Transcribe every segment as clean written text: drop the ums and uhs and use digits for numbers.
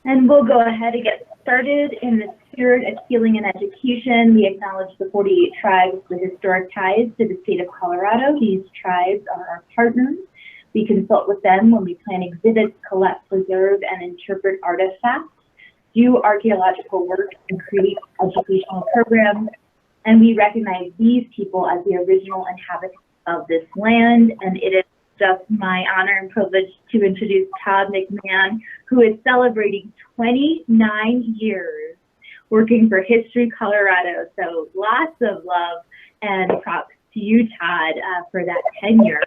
And we'll go ahead and get started. In the spirit of healing and education, we acknowledge the 48 tribes with historic ties to the state of Colorado. These tribes are our partners. We consult with them when we plan exhibits, collect, preserve, and interpret artifacts, do archaeological work, and create educational programs. And we recognize these people as the original inhabitants of this land. And it is just my honor and privilege to introduce Todd McMahon, who is celebrating 29 years working for History Colorado. So lots of love and props to you, Todd, for that tenure.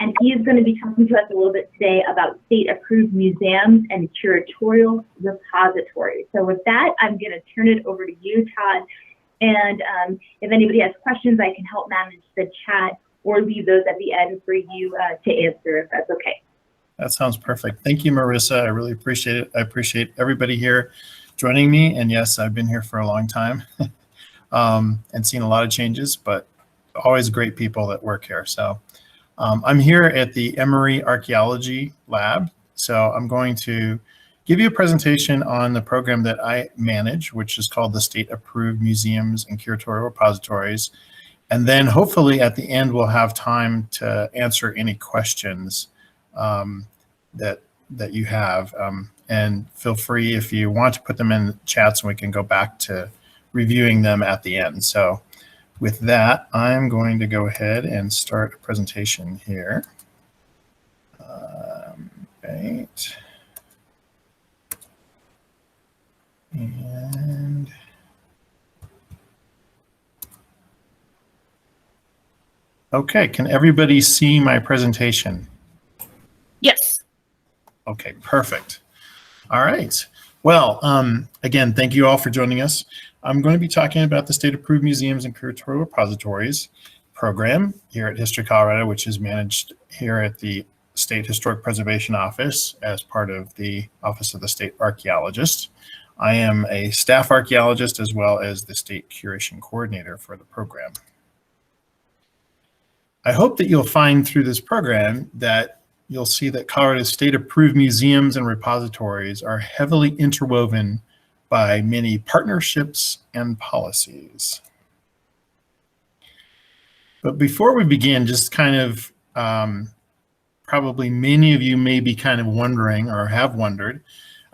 And he is going to be talking to us a little bit today about state-approved museums and curatorial repositories. So with that, I'm going to turn it over to you, Todd. And if anybody has questions, I can help manage the chat or leave those at the end for you to answer, if that's okay. That sounds perfect. Thank you, Marissa. I really appreciate it. I appreciate everybody here joining me. And yes, I've been here for a long time and seen a lot of changes, but always great people that work here. So I'm here at the Emory Archaeology Lab. So I'm going to give you a presentation on the program that I manage, which is called the State Approved Museums and Curatorial Repositories. And then hopefully at the end, we'll have time to answer any questions that you have. And feel free if you want to put them in chats, and we can go back to reviewing them at the end. So with that, I'm going to go ahead and start a presentation here. Right. And okay, can everybody see my presentation? Yes. Okay, perfect. All right. Well, again, thank you all for joining us. I'm going to be talking about the State Approved Museums and Curatorial Repositories program here at History Colorado, which is managed here at the State Historic Preservation Office as part of the Office of the State Archaeologist. I am a staff archaeologist as well as the State Curation Coordinator for the program. I hope that you'll find through this program that you'll see that Colorado's state-approved museums and repositories are heavily interwoven by many partnerships and policies. But before we begin, just kind of, probably many of you may be kind of wondering or have wondered,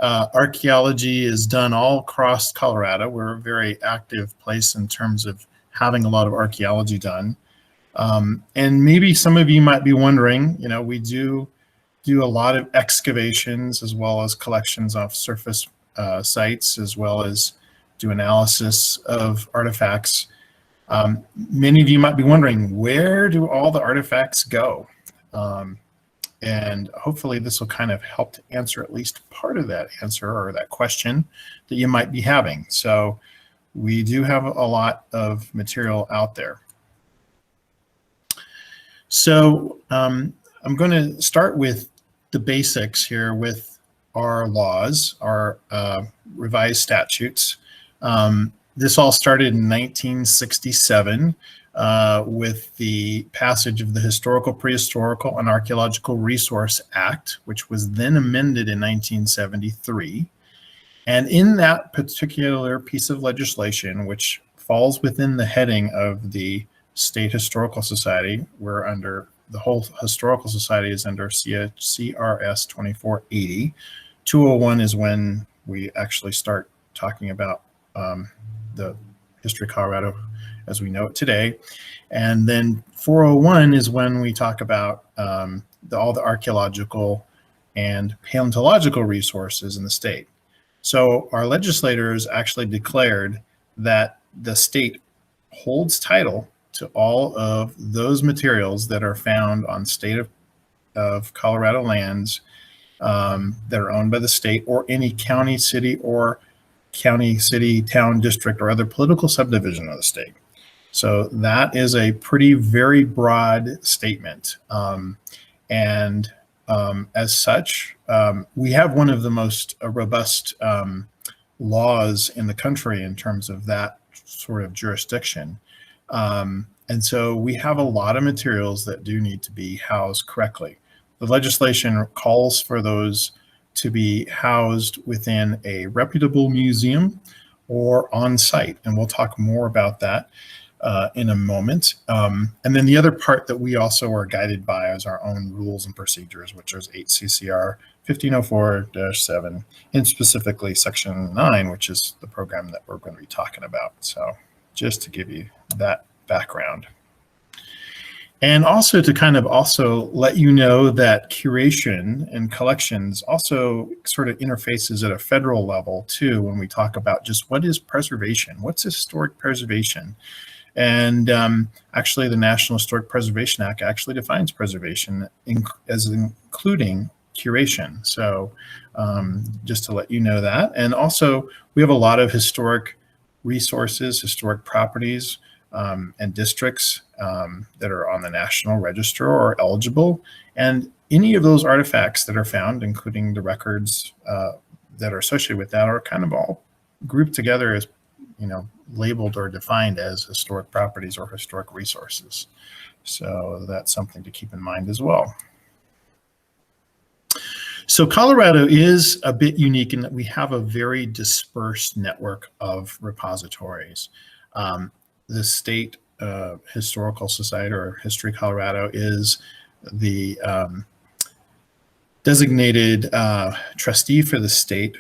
archaeology is done all across Colorado. We're a very active place in terms of having a lot of archaeology done. And maybe some of you might be wondering, you know, we do a lot of excavations as well as collections off surface sites, as well as do analysis of artifacts. Many of you might be wondering, where do all the artifacts go? And hopefully this will kind of help to answer at least part of that answer or that question that you might be having. So we do have a lot of material out there. So I'm going to start with the basics here with our laws, our revised statutes. This all started in 1967 with the passage of the Historical, Prehistorical, and Archaeological Resource Act, which was then amended in 1973. And in that particular piece of legislation, which falls within the heading of the State Historical Society, we're under, the whole Historical Society is under CRS 2480. 201 is when we actually start talking about the History Colorado as we know it today. And then 401 is when we talk about all the archaeological and paleontological resources in the state. So our legislators actually declared that the state holds title to all of those materials that are found on state of Colorado lands that are owned by the state or any county, city, or county, city, town, district, or other political subdivision of the state. So that is a very broad statement. As such, we have one of the most robust laws in the country in terms of that sort of jurisdiction. And so we have a lot of materials that do need to be housed correctly. The legislation calls for those to be housed within a reputable museum or on site. And we'll talk more about that in a moment. And then the other part that we also are guided by is our own rules and procedures, which is 8 CCR 1504-7, and specifically Section 9, which is the program that we're going to be talking about. So just to give you that background. And also to kind of also let you know that curation and collections also sort of interfaces at a federal level too when we talk about just what is preservation, what's historic preservation. And actually the National Historic Preservation Act actually defines preservation as including curation. So just to let you know that. And also we have a lot of historic resources, historic properties, and districts that are on the National Register or eligible. And any of those artifacts that are found, including the records that are associated with that, are kind of all grouped together as, labeled or defined as historic properties or historic resources. So that's something to keep in mind as well. So Colorado is a bit unique in that we have a very dispersed network of repositories. The State Historical Society, or History Colorado, is the designated trustee for the state.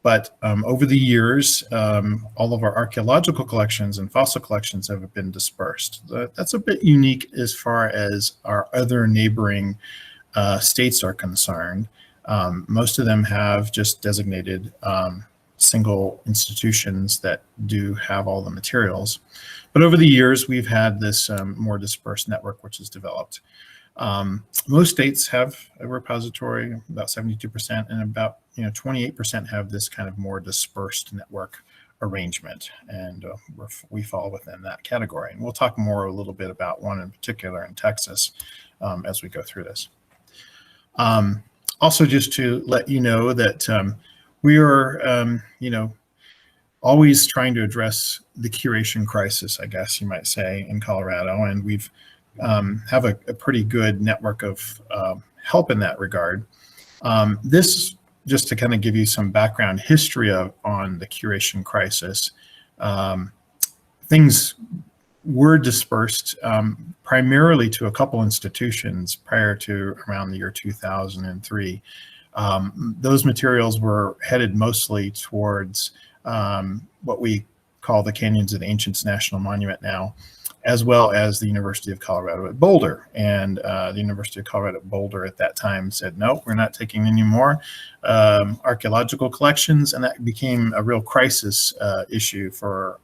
But over the years, all of our archaeological collections and fossil collections have been dispersed. That's a bit unique as far as our other neighboring states are concerned. Most of them have just designated single institutions that do have all the materials. But over the years, we've had this more dispersed network which is developed. Most states have a repository, about 72%, and about 28% have this kind of more dispersed network arrangement, and we fall within that category. And we'll talk more a little bit about one in particular in Texas as we go through this. Also, just to let you know that we are, always trying to address the curation crisis, I guess you might say, in Colorado, and we've have a pretty good network of help in that regard. This, just to kind of give you some background history on the curation crisis, things were dispersed primarily to a couple institutions prior to around the year 2003. Those materials were headed mostly towards what we call the Canyons of the Ancients National Monument now, as well as the University of Colorado at Boulder. And the University of Colorado at Boulder at that time said, no, we're not taking any more archaeological collections. And that became a real crisis issue for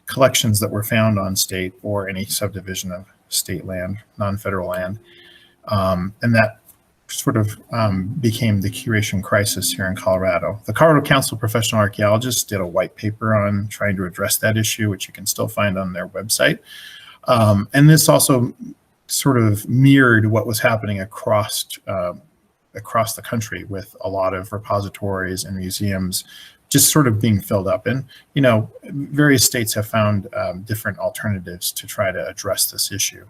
collections that were found on state or any subdivision of state land, non-federal land. And that sort of became the curation crisis here in Colorado. The Colorado Council of Professional Archaeologists did a white paper on trying to address that issue, which you can still find on their website. And this also sort of mirrored what was happening across the country, with a lot of repositories and museums just sort of being filled up. And, various states have found different alternatives to try to address this issue,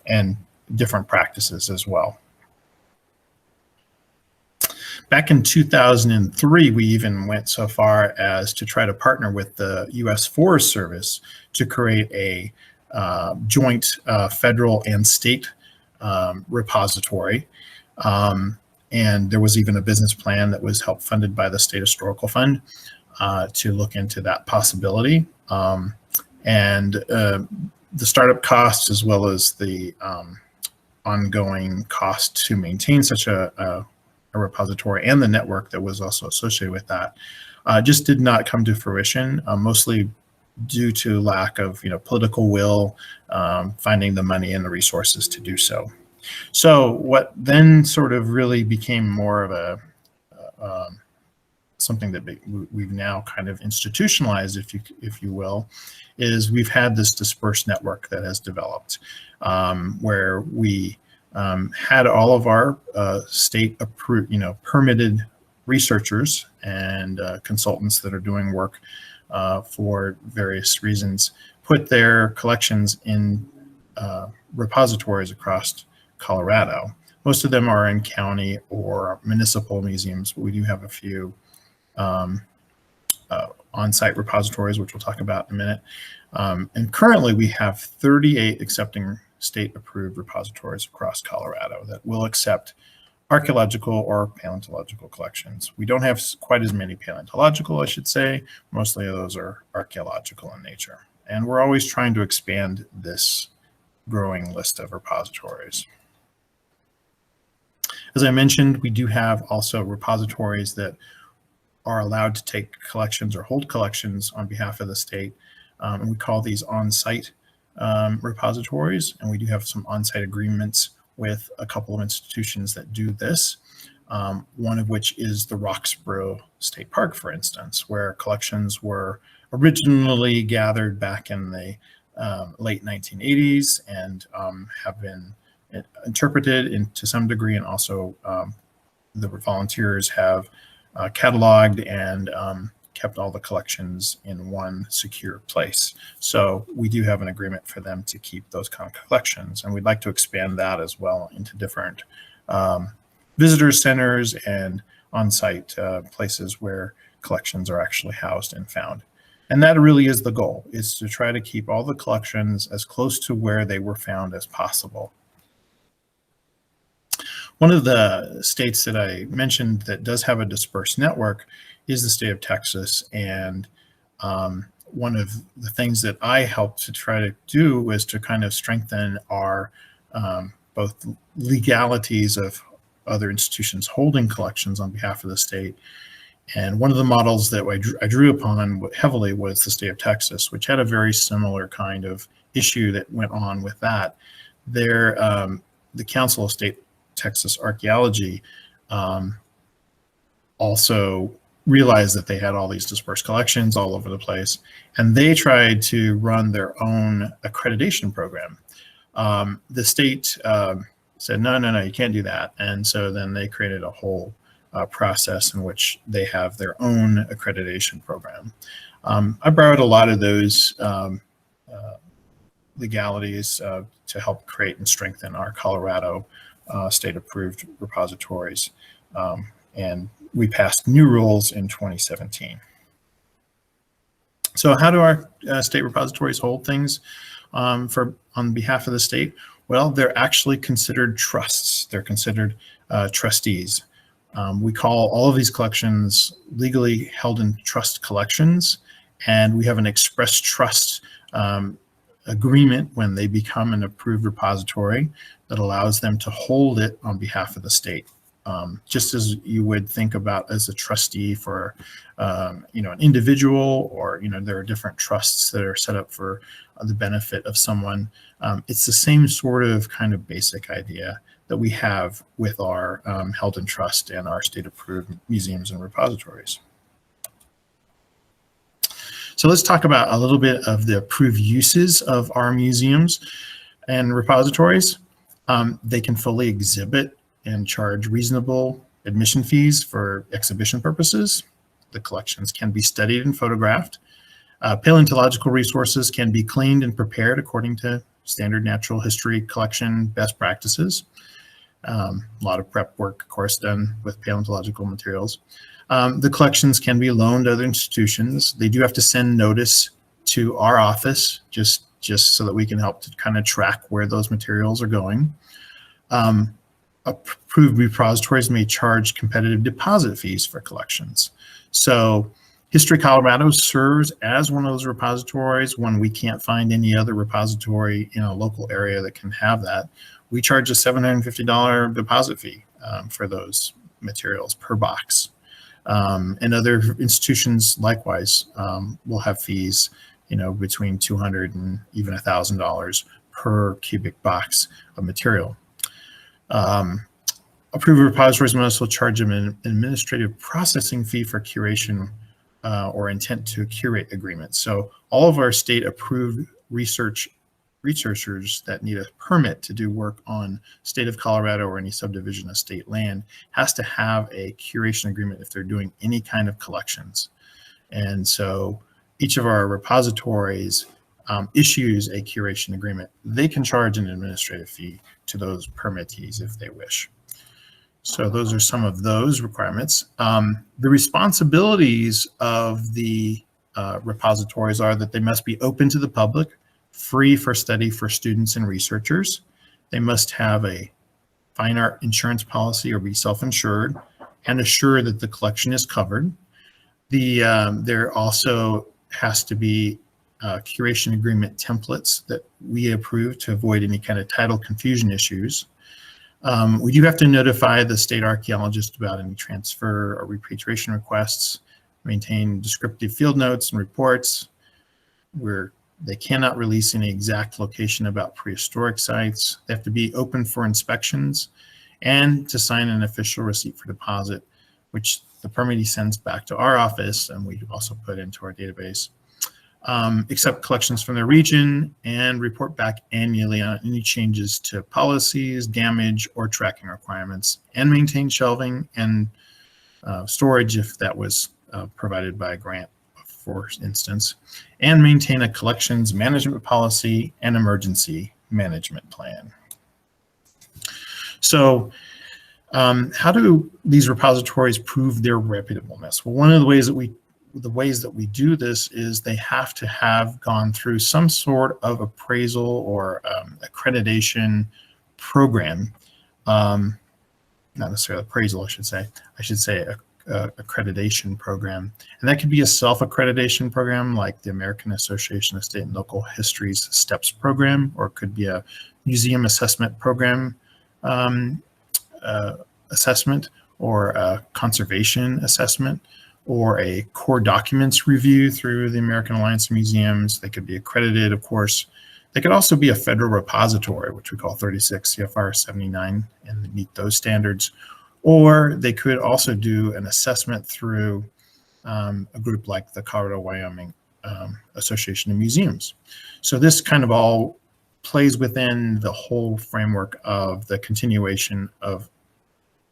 and different practices as well. Back in 2003, we even went so far as to try to partner with the U.S. Forest Service to create a joint federal and state repository. And there was even a business plan that was help funded by the State Historical Fund to look into that possibility. And the startup costs, as well as the ongoing cost to maintain such a repository, and the network that was also associated with that, just did not come to fruition, mostly due to lack of political will, finding the money and the resources to do so. So what then sort of really became more of a something that we've now kind of institutionalized, if you will, is we've had this dispersed network that has developed, where we had all of our state approved, permitted researchers and consultants that are doing work for various reasons, put their collections in repositories across Colorado. Most of them are in county or municipal museums, but we do have a few on-site repositories, which we'll talk about in a minute. And currently we have 38 accepting state-approved repositories across Colorado that will accept archaeological or paleontological collections. We don't have quite as many paleontological, I should say. Mostly of those are archaeological in nature. And we're always trying to expand this growing list of repositories. As I mentioned, we do have also repositories that are allowed to take collections or hold collections on behalf of the state. And we call these on-site repositories. And we do have some on-site agreements with a couple of institutions that do this. One of which is the Roxborough State Park, for instance, where collections were originally gathered back in the late 1980s and have been interpreted to some degree, and also the volunteers have cataloged and kept all the collections in one secure place. So we do have an agreement for them to keep those kind of collections, and we'd like to expand that as well into different visitor centers and on-site places where collections are actually housed and found. And that really is the goal, is to try to keep all the collections as close to where they were found as possible. One of the states that I mentioned that does have a dispersed network is the state of Texas. And one of the things that I helped to try to do was to kind of strengthen our both legalities of other institutions holding collections on behalf of the state. And one of the models that I drew upon heavily was the state of Texas, which had a very similar kind of issue that went on with that. There, the Council of State Texas Archaeology also realized that they had all these dispersed collections all over the place, and they tried to run their own accreditation program. The state said, no, you can't do that. And so then they created a whole process in which they have their own accreditation program. I borrowed a lot of those legalities to help create and strengthen our Colorado state-approved repositories. And we passed new rules in 2017. So how do our state repositories hold things on behalf of the state? Well, they're actually considered trusts. They're considered trustees. We call all of these collections legally held in trust collections, and we have an express trust agreement when they become an approved repository that allows them to hold it on behalf of the state. Just as you would think about as a trustee for, an individual, or, there are different trusts that are set up for the benefit of someone. It's the same sort of kind of basic idea that we have with our held in trust and our state-approved museums and repositories. So let's talk about a little bit of the approved uses of our museums and repositories. They can fully exhibit and charge reasonable admission fees for exhibition purposes. The collections can be studied and photographed. Paleontological resources can be cleaned and prepared according to standard natural history collection best practices. A lot of prep work, of course, done with paleontological materials. The collections can be loaned to other institutions. They do have to send notice to our office just so that we can help to kind of track where those materials are going. Approved repositories may charge competitive deposit fees for collections. So History Colorado serves as one of those repositories when we can't find any other repository in a local area that can have that. We charge a $750 deposit fee for those materials per box. And other institutions likewise will have fees, between $200 and even $1,000 per cubic box of material. Approved repositories may also charge them an administrative processing fee for curation or intent to curate agreements. So all of our state-approved researchers that need a permit to do work on state of Colorado or any subdivision of state land has to have a curation agreement if they're doing any kind of collections. And so each of our repositories issues a curation agreement. They can charge an administrative fee to those permittees if they wish. So those are some of those requirements. The responsibilities of the repositories are that they must be open to the public, free for study for students and researchers. They must have a fine art insurance policy or be self-insured and assure that the collection is covered. There also has to be curation agreement templates that we approve to avoid any kind of title confusion issues. We do have to notify the state archaeologist about any transfer or repatriation requests, maintain descriptive field notes and reports where they cannot release any exact location about prehistoric sites. They have to be open for inspections and to sign an official receipt for deposit, which the permittee sends back to our office and we also put into our database. Accept collections from their region and report back annually on any changes to policies, damage, or tracking requirements, and maintain shelving and storage if that was provided by a grant, for instance, and maintain a collections management policy and emergency management plan. So how do these repositories prove their reputableness? Well, one of the ways that we do this is they have to have gone through some sort of appraisal or accreditation program. Not necessarily appraisal, I should say accreditation program. And that could be a self-accreditation program like the American Association of State and Local History's STEPS program, or it could be a museum assessment program assessment, or a conservation assessment, or a core documents review through the American Alliance of Museums. They could be accredited, of course. They could also be a federal repository, which we call 36 CFR 79, and meet those standards. Or they could also do an assessment through a group like the Colorado Wyoming Association of Museums. So this kind of all plays within the whole framework of the continuation of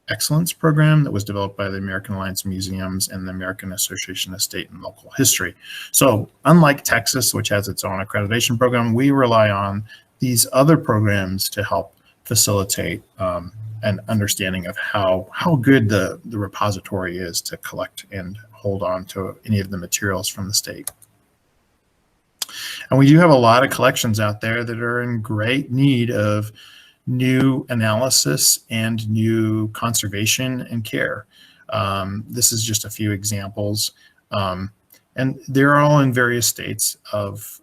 excellence program that was developed by the American Alliance of Museums and the American Association of State and Local History. So unlike Texas, which has its own accreditation program, we rely on these other programs to help facilitate an understanding of how good the repository is to collect and hold on to any of the materials from the state. And we do have a lot of collections out there that are in great need of new analysis and new conservation and care. This is just a few examples. And they're all in various states of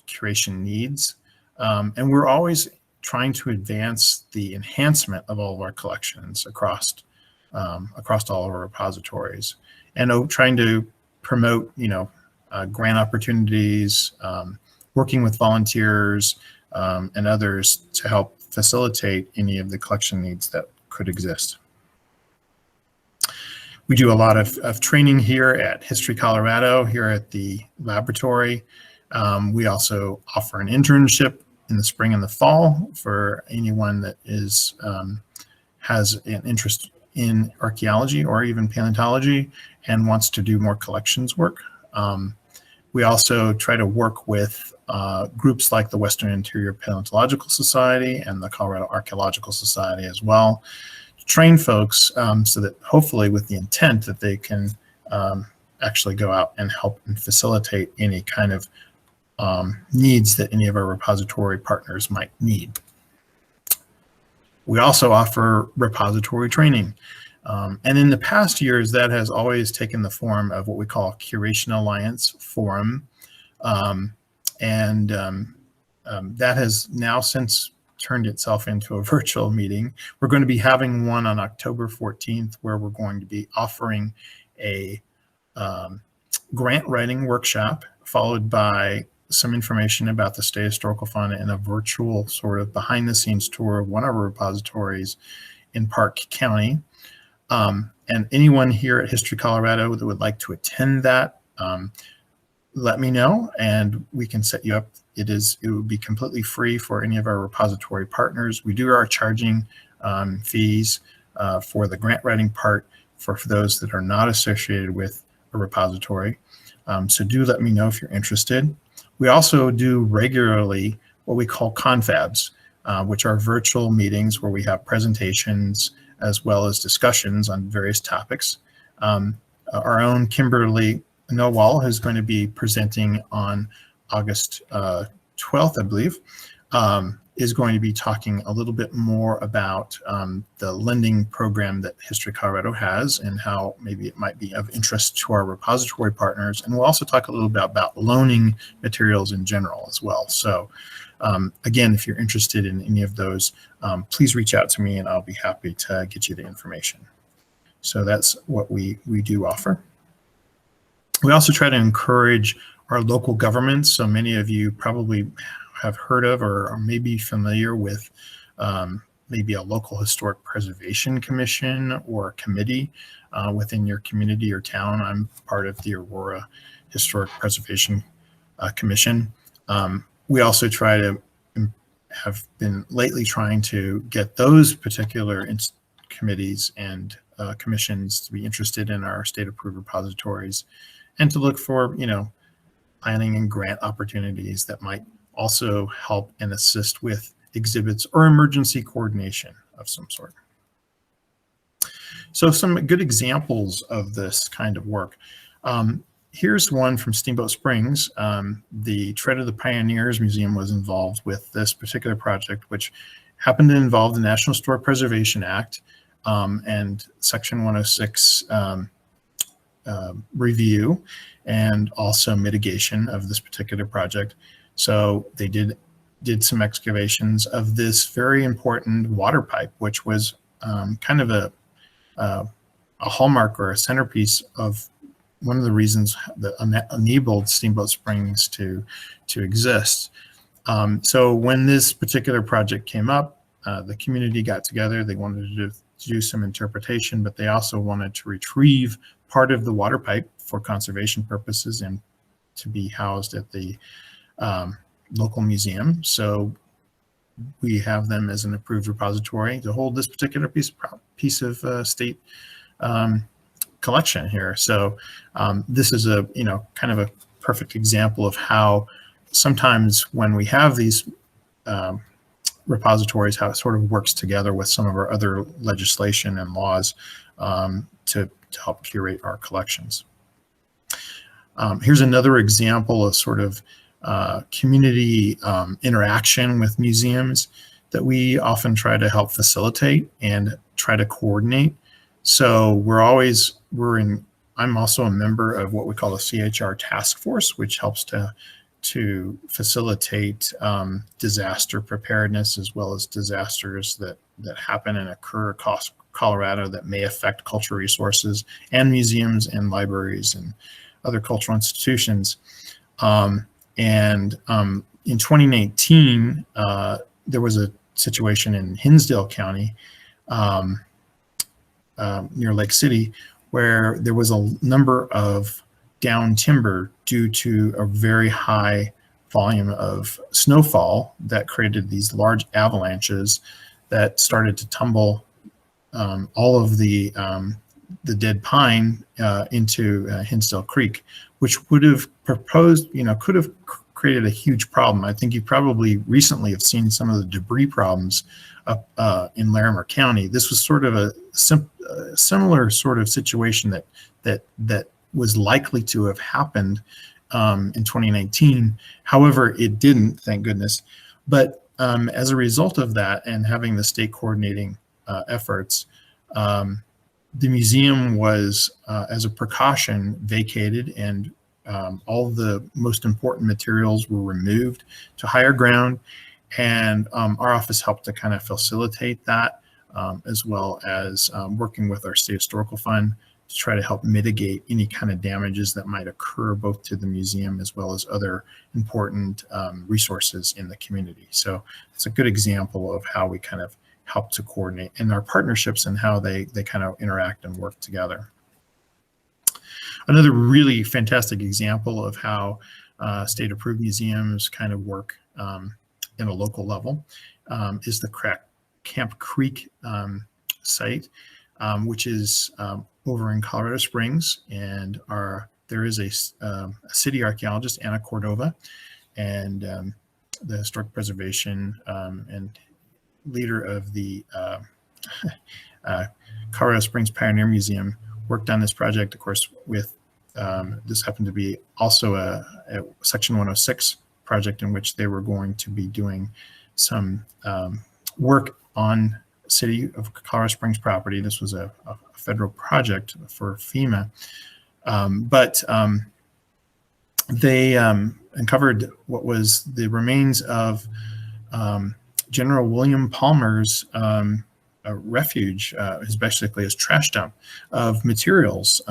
curation needs. And we're always trying to advance the enhancement of all of our collections across all of our repositories, and trying to promote, grant opportunities, working with volunteers and others to help facilitate any of the collection needs that could exist. We do a lot of training here at History Colorado, here at the laboratory. We also offer an internship in the spring and the fall for anyone that has an interest in archaeology or even paleontology and wants to do more collections work. We also try to work with groups like the Western Interior Paleontological Society and the Colorado Archaeological Society as well, to train folks so that hopefully with the intent that they can actually go out and help and facilitate any kind of needs that any of our repository partners might need. We also offer repository training. And in the past years, that has always taken the form of what we call a Curation Alliance Forum. That has now since turned itself into a virtual meeting. We're going to be having one on October 14th, where we're going to be offering a grant writing workshop, followed by some information about the State Historical Fund and a virtual sort of behind the scenes tour of one of our repositories in Park County. And anyone here at History Colorado that would like to attend that, let me know and we can set you up. It would be completely free for any of our repository partners. We are charging fees for the grant writing part for those that are not associated with a repository. So do let me know if you're interested. We also do regularly what we call confabs, which are virtual meetings where we have presentations as well as discussions on various topics. Our own Kimberly Nowal, who's going to be presenting on August 12th, I believe, is going to be talking a little bit more about the lending program that History Colorado has and how maybe it might be of interest to our repository partners. And we'll also talk a little bit about loaning materials in general as well. So again, if you're interested in any of those, please reach out to me and I'll be happy to get you the information. So that's what we do offer. We also try to encourage our local governments. So many of you probably have heard of or are maybe familiar with maybe a local historic preservation commission or committee within your community or town. I'm part of the Aurora Historic Preservation Commission. We also try to have been lately trying to get those particular committees and commissions to be interested in our state approved repositories and to look for, planning and grant opportunities that might also help and assist with exhibits or emergency coordination of some sort. So some good examples of this kind of work. Here's one from Steamboat Springs. The Tread of the Pioneers Museum was involved with this particular project, which happened to involve the National Historic Preservation Act and Section 106 review and also mitigation of this particular project. So they did some excavations of this very important water pipe, which was kind of a hallmark or a centerpiece of one of the reasons that enabled Steamboat Springs to exist. So when this particular project came up, the community got together. They wanted to do some interpretation, but they also wanted to retrieve part of the water pipe for conservation purposes and to be housed at the local museum. So we have them as an approved repository to hold this particular piece of state collection here. So this is a kind of a perfect example of how sometimes when we have these repositories, how it sort of works together with some of our other legislation and laws to help curate our collections. Here's another example of sort of community interaction with museums that we often try to help facilitate and try to coordinate. So I'm also a member of what we call the CHR task force, which helps to facilitate disaster preparedness as well as disasters that happen and occur across Colorado that may affect cultural resources and museums and libraries and other cultural institutions. In 2019, there was a situation in Hinsdale County near Lake City where there was a number of downed timber due to a very high volume of snowfall that created these large avalanches that started to tumble all of the dead pine into Hinsdale Creek, which would have could have created a huge problem. I think you probably recently have seen some of the debris problems up in Larimer County. This was sort of a similar sort of situation that was likely to have happened in 2019. However, it didn't, thank goodness. But as a result of that and having the state coordinating efforts, the museum was, as a precaution, vacated and all the most important materials were removed to higher ground. And our office helped to kind of facilitate that, as well as working with our state historical fund to try to help mitigate any kind of damages that might occur both to the museum as well as other important resources in the community. So it's a good example of how we kind of help to coordinate in our partnerships and how they kind of interact and work together. Another really fantastic example of how state approved museums kind of work in a local level is the Camp Creek site, which is over in Colorado Springs, and there is a city archaeologist, Anna Cordova, and the historic preservation and leader of the Colorado Springs Pioneer Museum worked on this project, of course, with this happened to be also a Section 106 project in which they were going to be doing some work on City of Colorado Springs property. This was a federal project for FEMA, but they uncovered what was the remains of General William Palmer's refuge, basically his trash dump of materials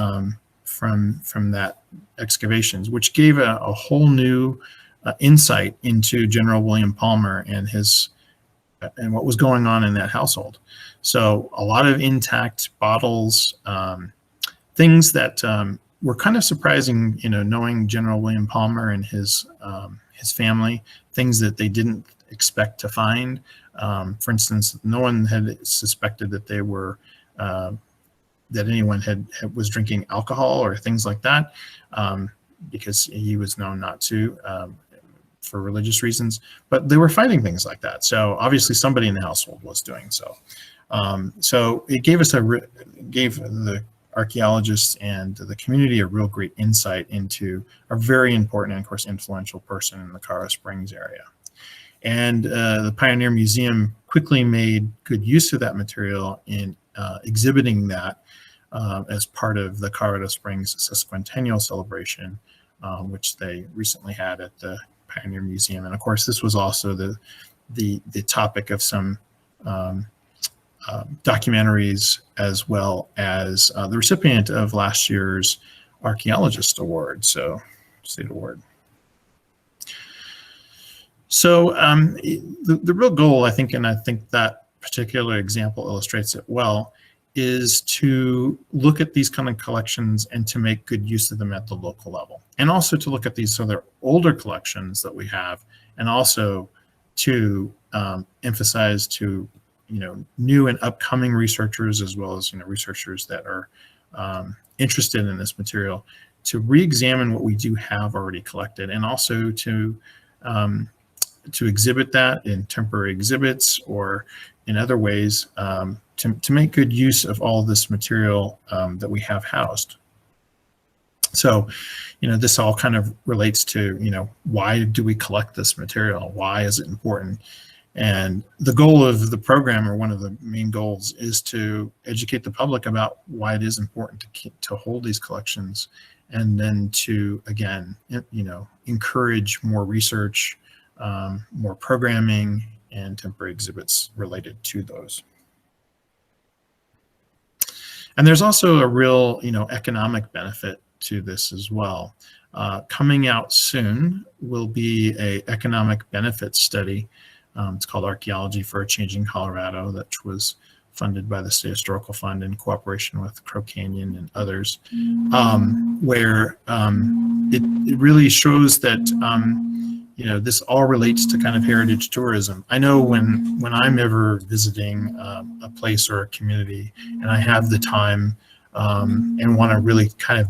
from that excavations, which gave a whole new insight into General William Palmer and his and what was going on in that household. So a lot of intact bottles, things that were kind of surprising, knowing General William Palmer and his family, things that they didn't expect to find. For instance, no one had suspected that they were that anyone was drinking alcohol or things like that, because he was known not to for religious reasons. But they were finding things like that. So obviously, somebody in the household was doing so. So it gave us gave the archaeologists and the community a real great insight into a very important and, of course, influential person in the Colorado Springs area. And the Pioneer Museum quickly made good use of that material in exhibiting that as part of the Colorado Springs Sesquicentennial celebration, which they recently had at the Pioneer Museum. And of course, this was also the topic of some documentaries, as well as the recipient of last year's Archaeologist Award, State Award. So the real goal, I think, and I think that particular example illustrates it well, is to look at these kind of collections and to make good use of them at the local level. And also to look at these other older collections that we have, and also to emphasize to new and upcoming researchers, as well as researchers that are interested in this material, to re-examine what we do have already collected, and also to exhibit that in temporary exhibits or in other ways, to make good use of all this material that we have housed. So, this all kind of relates to, why do we collect this material? Why is it important? And the goal of the program, or one of the main goals, is to educate the public about why it is important to hold these collections, and then to, again, encourage more research, more programming, and temporary exhibits related to those. And there's also a real, economic benefit to this as well. Coming out soon will be an economic benefit study. It's called Archaeology for a Changing Colorado, that was funded by the State Historical Fund in cooperation with Crow Canyon and others, where it really shows that this all relates to kind of heritage tourism. I know when I'm ever visiting a place or a community, and I have the time and want to really kind of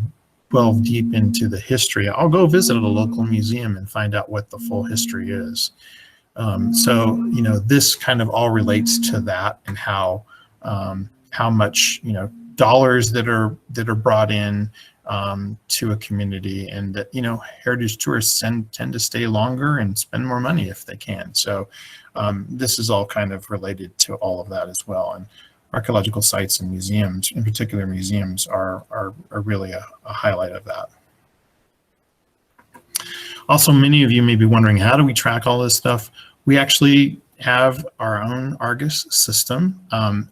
delve deep into the history, I'll go visit a local museum and find out what the full history is. So this kind of all relates to that, and how much dollars that are brought in to a community, and that heritage tourists tend to stay longer and spend more money if they can. So this is all kind of related to all of that as well. And archaeological sites and museums, in particular museums, are really a highlight of that. Also, many of you may be wondering, how do we track all this stuff? We actually have our own Argus system.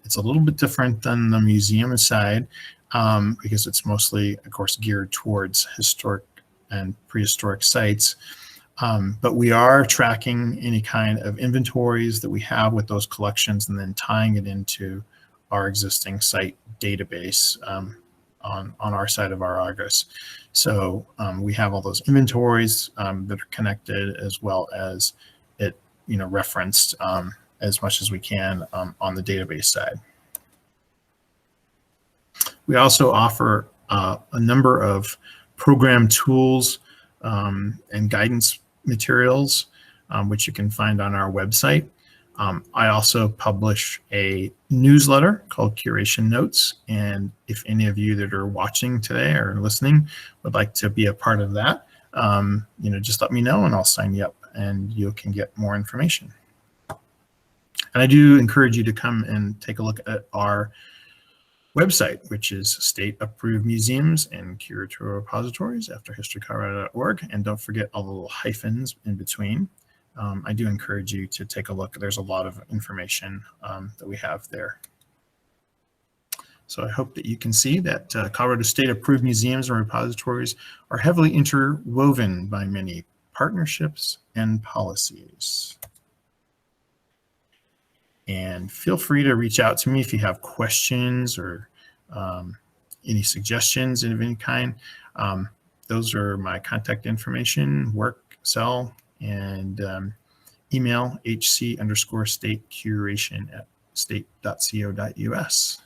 It's a little bit different than the museum side, because it's mostly, of course, geared towards historic and prehistoric sites. But we are tracking any kind of inventories that we have with those collections, and then tying it into our existing site database on our side of our Argus. So we have all those inventories that are connected, as well as it referenced as much as we can on the database side. We also offer a number of program tools and guidance materials, which you can find on our website. I also publish a newsletter called Curation Notes, and if any of you that are watching today or listening would like to be a part of that, just let me know and I'll sign you up and you can get more information. And I do encourage you to come and take a look at our website, which is State Approved Museums and Curatorial Repositories after historycolorado.org. And don't forget all the little hyphens in between. I do encourage you to take a look. There's a lot of information that we have there. So I hope that you can see that Colorado State Approved Museums and Repositories are heavily interwoven by many partnerships and policies. And feel free to reach out to me if you have questions or any suggestions of any kind. Those are my contact information, work cell, and email hc_statecuration@state.co.us.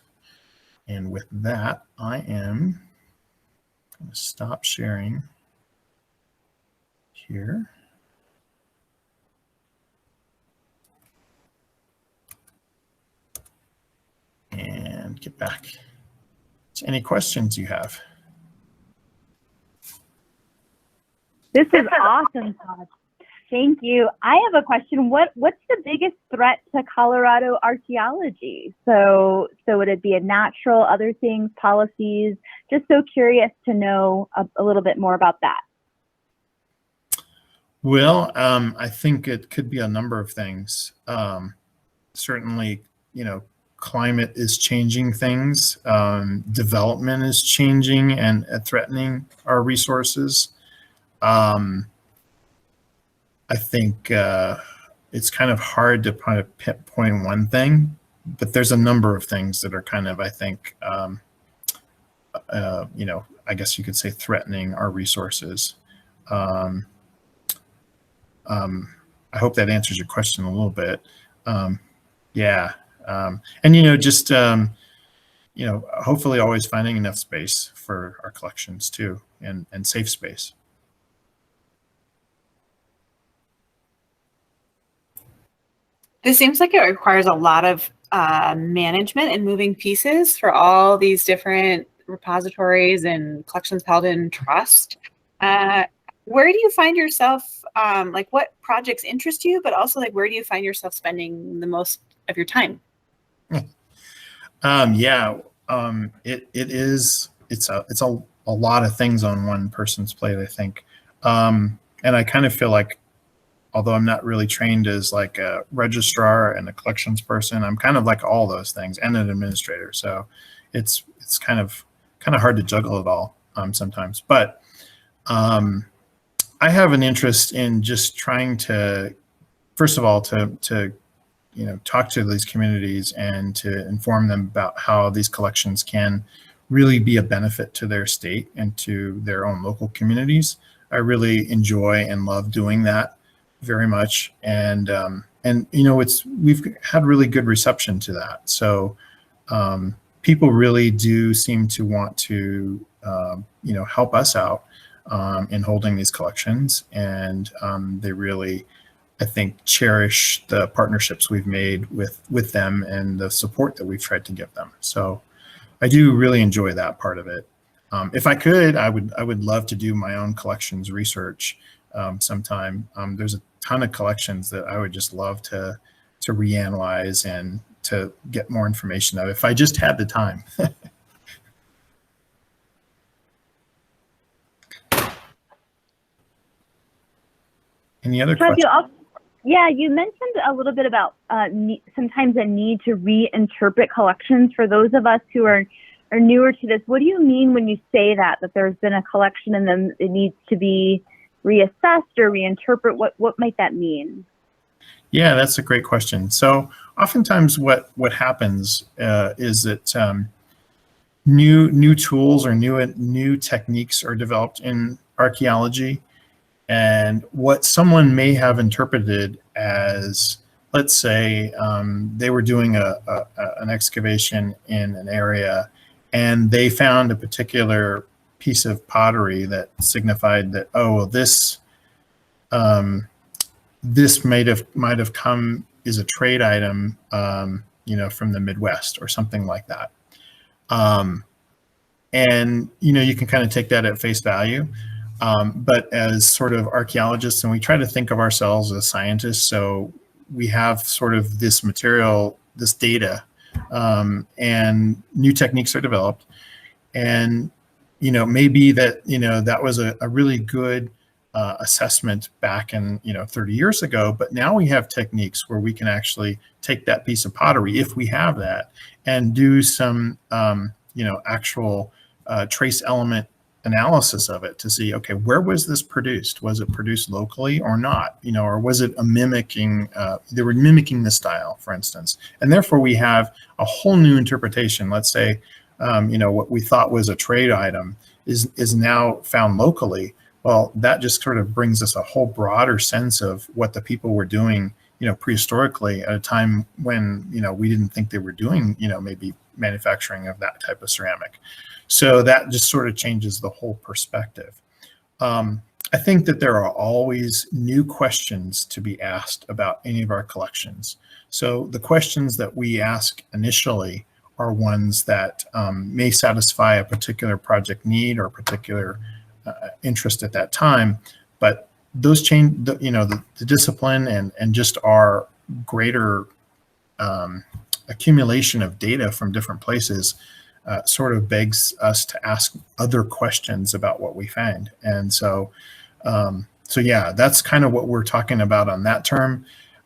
And with that, I am going to stop sharing here. And get back to any questions you have. This is awesome, Todd. Thank you. I have a question. What's the biggest threat to Colorado archaeology? So would it be a natural, other things, policies? Just so curious to know a little bit more about that. Well, I think it could be a number of things. Certainly, climate is changing things. Development is changing and threatening our resources. I think it's kind of hard to pinpoint one thing, but there's a number of things that are kind of, I think, I guess you could say threatening our resources. I hope that answers your question a little bit. Yeah. And, hopefully always finding enough space for our collections too, and safe space. This seems like it requires a lot of management and moving pieces for all these different repositories and collections held in trust. Where do you find yourself, what projects interest you, but also where do you find yourself spending the most of your time? It's a lot of things on one person's plate, I think. And I kind of feel like, although I'm not really trained as like a registrar and a collections person, I'm kind of like all those things and an administrator. So it's kind of hard to juggle it all sometimes. But I have an interest in just trying to, first of all, to talk to these communities and to inform them about how these collections can really be a benefit to their state and to their own local communities. I really enjoy and love doing that very much, and we've had really good reception to that. So people really do seem to want to help us out in holding these collections, and they really, I think, cherish the partnerships we've made with them and the support that we've tried to give them. So I do really enjoy that part of it. If I could, I would love to do my own collections research sometime. There's a ton of collections that I would just love to reanalyze and to get more information of if I just had the time. Any other questions? You mentioned a little bit about sometimes a need to reinterpret collections for those of us who are newer to this. What do you mean when you say that there's been a collection and then it needs to be reassessed or reinterpret? What might that mean? Yeah, that's a great question. So oftentimes what happens is that new tools or new techniques are developed in archaeology, and what someone may have interpreted as, let's say, they were doing an excavation in an area and they found a particular piece of pottery that signified that, oh, well, this might have come is a trade item, you know, from the Midwest or something like that. And, you know, you can kind of take that at face value. But as sort of archaeologists, and we try to think of ourselves as scientists, so we have sort of this material, this data, and new techniques are developed. And, you know, maybe that, you know, that was a really good assessment back in, you know, 30 years ago, but now we have techniques where we can actually take that piece of pottery, if we have that, and do some, you know, actual trace element analysis of it to see, okay, where was this produced? Was it produced locally or not? You know, or was it a mimicking, they were mimicking the style, for instance. And therefore we have a whole new interpretation. Let's say, you know, what we thought was a trade item is now found locally. Well, that just sort of brings us a whole broader sense of what the people were doing, you know, prehistorically at a time when, you know, we didn't think they were doing, you know, maybe manufacturing of that type of ceramic. So that just sort of changes the whole perspective. I think that there are always new questions to be asked about any of our collections. So the questions that we ask initially are ones that may satisfy a particular project need or a particular interest at that time, but those change, you know, the discipline and just our greater accumulation of data from different places sort of begs us to ask other questions about what we find. And so, so yeah, that's kind of what we're talking about on that term,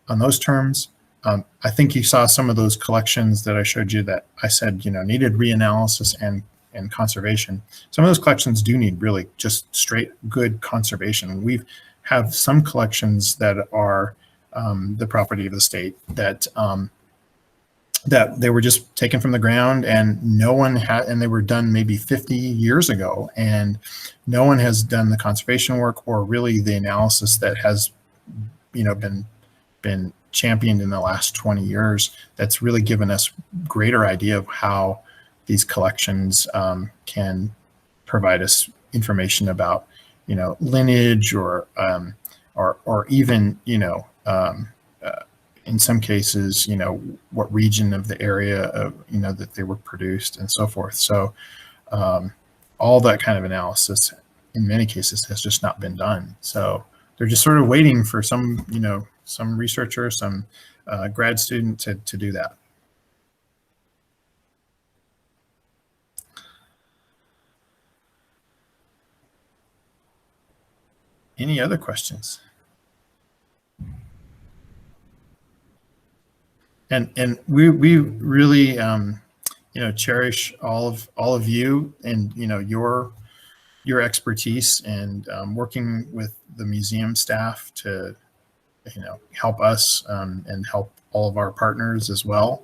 on those terms. I think you saw some of those collections that I showed you that I said, you know, needed reanalysis and conservation. Some of those collections do need really just straight good conservation. We have some collections that are the property of the state that that they were just taken from the ground and no one had, and they were done maybe 50 years ago, and no one has done the conservation work or really the analysis that has, you know, been championed in the last 20 years. That's really given us greater idea of how these collections can provide us information about, you know, lineage or even, you know, in some cases, you know, what region of the area of, you know, that they were produced and so forth. So all that kind of analysis in many cases has just not been done. So they're just sort of waiting for some, you know, some researcher, some grad student to do that. Any other questions? And we really you know, cherish all of you and, you know, your expertise and working with the museum staff to, you know, help us and help all of our partners as well.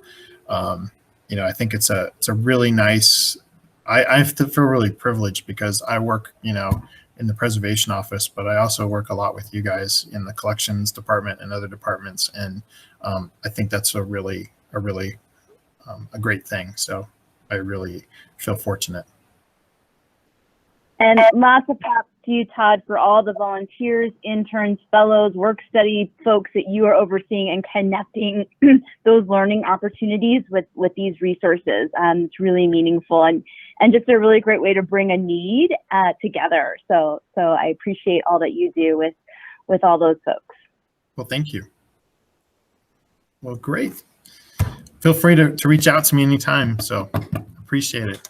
You know, I think it's a really nice. I feel really privileged because I work, you know, in the preservation office, but I also work a lot with you guys in the collections department and other departments. And I think that's a great thing. So I really feel fortunate. And lots of props to you, Todd, for all the volunteers, interns, fellows, work study folks that you are overseeing and connecting those learning opportunities with these resources. It's really meaningful and just a really great way to bring a need together. So I appreciate all that you do with all those folks. Well, thank you. Well, great. Feel free to reach out to me anytime. So appreciate it.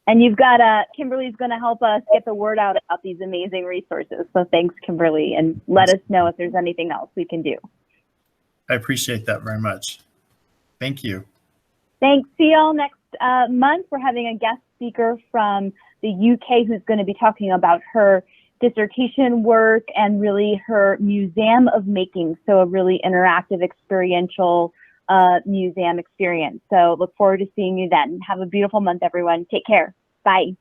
And you've got Kimberly's going to help us get the word out about these amazing resources. So thanks, Kimberly, and let us know if there's anything else we can do. I appreciate that very much. Thank you. Thanks. See y'all next month. We're having a guest speaker from the UK who's going to be talking about her dissertation work and really her museum of making. So a really interactive, experiential museum experience. So look forward to seeing you then. Have a beautiful month, everyone. Take care. Bye.